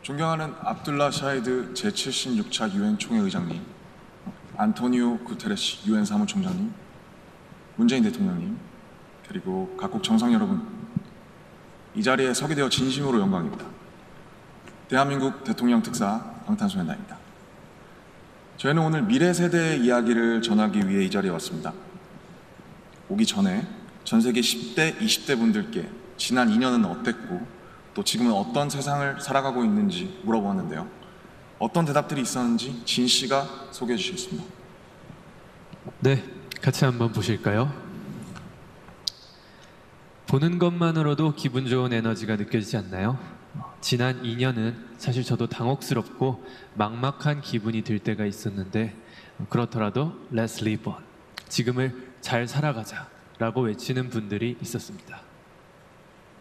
존경하는 압둘라 샤히드 제76차 유엔 총회의장님, 안토니오 구테레시 유엔 사무총장님, 문재인 대통령님, 그리고 각국 정상 여러분, 이 자리에 서게 되어 진심으로 영광입니다. 대한민국 대통령 특사 방탄소년단입니다. 저희는 오늘 미래 세대의 이야기를 전하기 위해 이 자리에 왔습니다. 오기 전에 전 세계 10대, 20대 분들께 지난 2년은 어땠고 또 지금은 어떤 세상을 살아가고 있는지 물어보았는데요. 어떤 대답들이 있었는지 진 씨가 소개해 주시겠습니다. 네, 같이 한번 보실까요? 보는 것만으로도 기분 좋은 에너지가 느껴지지 않나요? 지난 2년은 사실 저도 당혹스럽고 막막한 기분이 들 때가 있었는데 그렇더라도 Let's live on, 지금을 잘 살아가자 라고 외치는 분들이 있었습니다.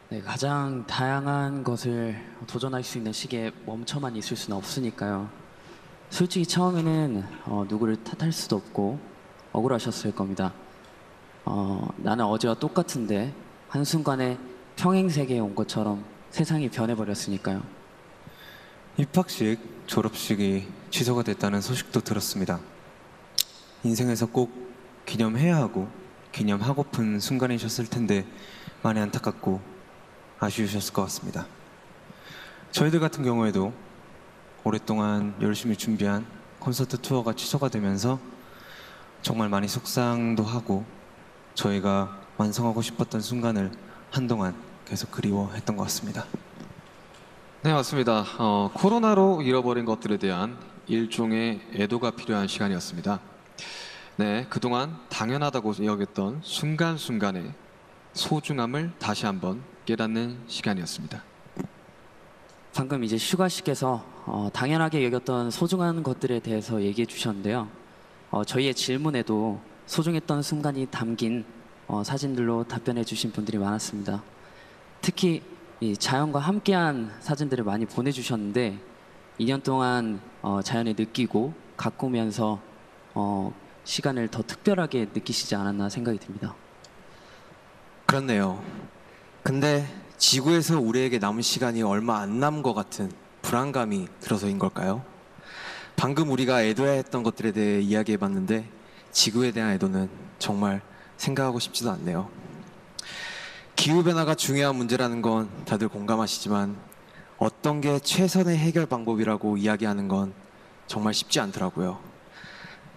네, 가장 다양한 것을 도전할 수 있는 시기에 멈춰만 있을 수는 없으니까요. 솔직히 처음에는 누구를 탓할 수도 없고 억울하셨을 겁니다. 나는 어제와 똑같은데 한순간에 평행세계에 온 것처럼 세상이 변해버렸으니까요. 입학식, 졸업식이 취소가 됐다는 소식도 들었습니다. 인생에서 꼭 기념해야 하고 기념하고픈 순간이셨을 텐데 많이 안타깝고 아쉬우셨을 것 같습니다. 저희들 같은 경우에도 오랫동안 열심히 준비한 콘서트 투어가 취소가 되면서 정말 많이 속상도 하고 저희가 완성하고 싶었던 순간을 한동안 계속 그리워했던 것 같습니다. 네, 맞습니다. 코로나로 잃어버린 것들에 대한 일종의 애도가 필요한 시간이었습니다. 네, 그동안 당연하다고 여겼던 순간순간의 소중함을 다시 한번 깨닫는 시간이었습니다. 방금 이제 슈가 씨께서 당연하게 여겼던 소중한 것들에 대해서 얘기해 주셨는데요. 저희의 질문에도 소중했던 순간이 담긴 사진들로 답변해 주신 분들이 많았습니다. 특히 이 자연과 함께한 사진들을 많이 보내주셨는데 2년 동안 자연을 느끼고 가꾸면서 시간을 더 특별하게 느끼시지 않았나 생각이 듭니다. 그렇네요. 근데 지구에서 우리에게 남은 시간이 얼마 안 남은 것 같은 불안감이 들어서인 걸까요? 방금 우리가 애도해야 했던 것들에 대해 이야기해봤는데 지구에 대한 애도는 정말 생각하고 싶지도 않네요. 기후변화가 중요한 문제라는 건 다들 공감하시지만 어떤 게 최선의 해결 방법이라고 이야기하는 건 정말 쉽지 않더라고요.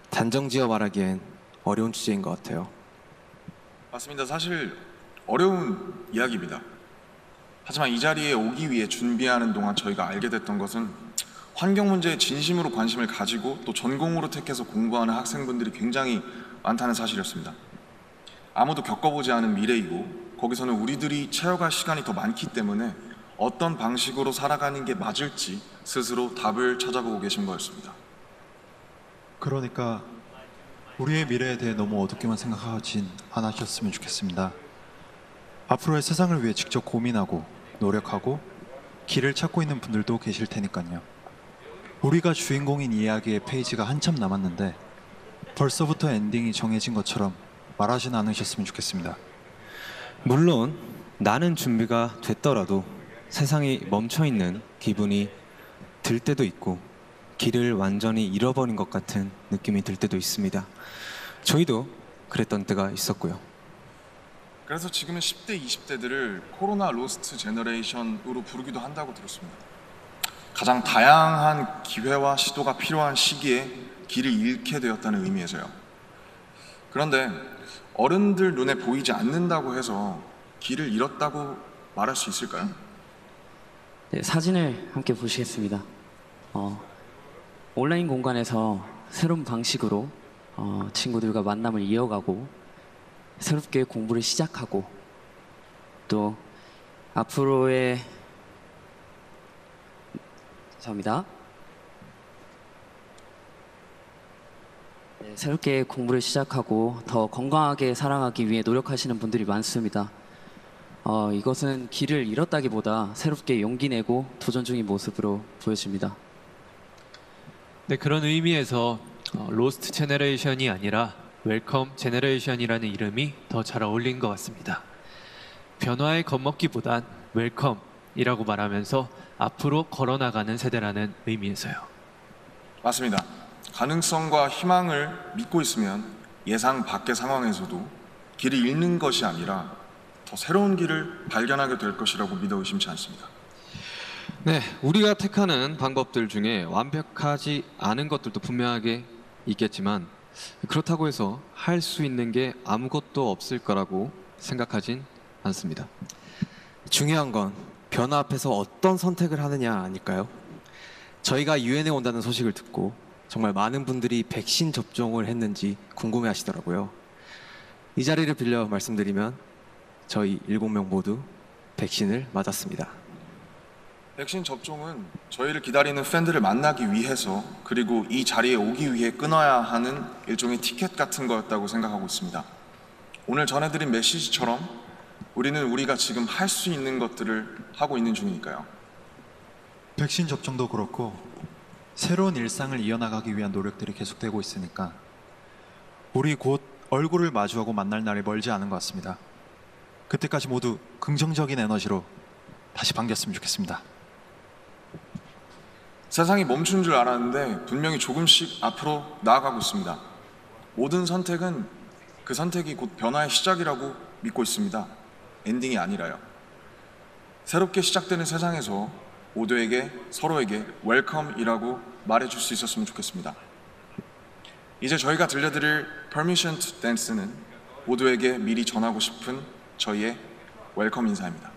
단정지어 말하기엔 어려운 주제인 것 같아요. 맞습니다. 사실 어려운 이야기입니다. 하지만 이 자리에 오기 위해 준비하는 동안 저희가 알게 됐던 것은 환경 문제에 진심으로 관심을 가지고 또 전공으로 택해서 공부하는 학생분들이 굉장히 많다는 사실이었습니다. 아무도 겪어보지 않은 미래이고 거기서는 우리들이 채워갈 시간이 더 많기 때문에 어떤 방식으로 살아가는 게 맞을지 스스로 답을 찾아보고 계신 거였습니다. 그러니까 우리의 미래에 대해 너무 어둡게만 생각하진 않으셨으면 좋겠습니다. 앞으로의 세상을 위해 직접 고민하고 노력하고 길을 찾고 있는 분들도 계실 테니까요. 우리가 주인공인 이야기의 페이지가 한참 남았는데 벌써부터 엔딩이 정해진 것처럼 말하진 않으셨으면 좋겠습니다. 물론 나는 준비가 됐더라도 세상이 멈춰있는 기분이 들 때도 있고 길을 완전히 잃어버린 것 같은 느낌이 들 때도 있습니다. 저희도 그랬던 때가 있었고요. 그래서 지금은 10대, 20대들을 코로나 로스트 제너레이션으로 부르기도 한다고 들었습니다. 가장 다양한 기회와 시도가 필요한 시기에 길을 잃게 되었다는 의미에서요. 그런데 어른들 눈에 보이지 않는다고 해서 길을 잃었다고 말할 수 있을까요? 네, 사진을 함께 보시겠습니다. 온라인 공간에서 새로운 방식으로 친구들과 만남을 이어가고 새롭게 공부를 시작하고 또 앞으로의 죄송합니다. 네, 새롭게 공부를 시작하고 더 건강하게 살아가기 위해 노력하시는 분들이 많습니다. 이것은 길을 잃었다기보다 새롭게 용기 내고 도전 중인 모습으로 보여집니다. 네, 그런 의미에서 로스트 제너레이션이 아니라 웰컴 제너레이션이라는 이름이 더 잘 어울린 것 같습니다. 변화에 겁먹기보단 웰컴, 이라고 말하면서 앞으로 걸어나가는 세대라는 의미에서요. 맞습니다. 가능성과 희망을 믿고 있으면 예상 밖의 상황에서도 길을 잃는 것이 아니라 더 새로운 길을 발견하게 될 것이라고 믿어 의심치 않습니다. 네, 우리가 택하는 방법들 중에 완벽하지 않은 것들도 분명하게 있겠지만 그렇다고 해서 할 수 있는 게 아무것도 없을 거라고 생각하진 않습니다. 중요한 건 변화 앞에서 어떤 선택을 하느냐 아닐까요? 저희가 유엔에 온다는 소식을 듣고 정말 많은 분들이 백신 접종을 했는지 궁금해 하시더라고요. 이 자리를 빌려 말씀드리면 저희 7명 모두 백신을 맞았습니다. 백신 접종은 저희를 기다리는 팬들을 만나기 위해서 그리고 이 자리에 오기 위해 끊어야 하는 일종의 티켓 같은 거였다고 생각하고 있습니다. 오늘 전해드린 메시지처럼 우리는 우리가 지금 할 수 있는 것들을 하고 있는 중이니까요. 백신 접종도 그렇고 새로운 일상을 이어나가기 위한 노력들이 계속되고 있으니까 우리 곧 얼굴을 마주하고 만날 날이 멀지 않은 것 같습니다. 그때까지 모두 긍정적인 에너지로 다시 반겼으면 좋겠습니다. 세상이 멈춘 줄 알았는데 분명히 조금씩 앞으로 나아가고 있습니다. 모든 선택은 그 선택이 곧 변화의 시작이라고 믿고 있습니다. 엔딩이 아니라요. 새롭게 시작되는 세상에서 모두에게 서로에게 웰컴이라고 말해줄 수 있었으면 좋겠습니다. 이제 저희가 들려드릴 Permission to Dance는 모두에게 미리 전하고 싶은 저희의 웰컴 인사입니다.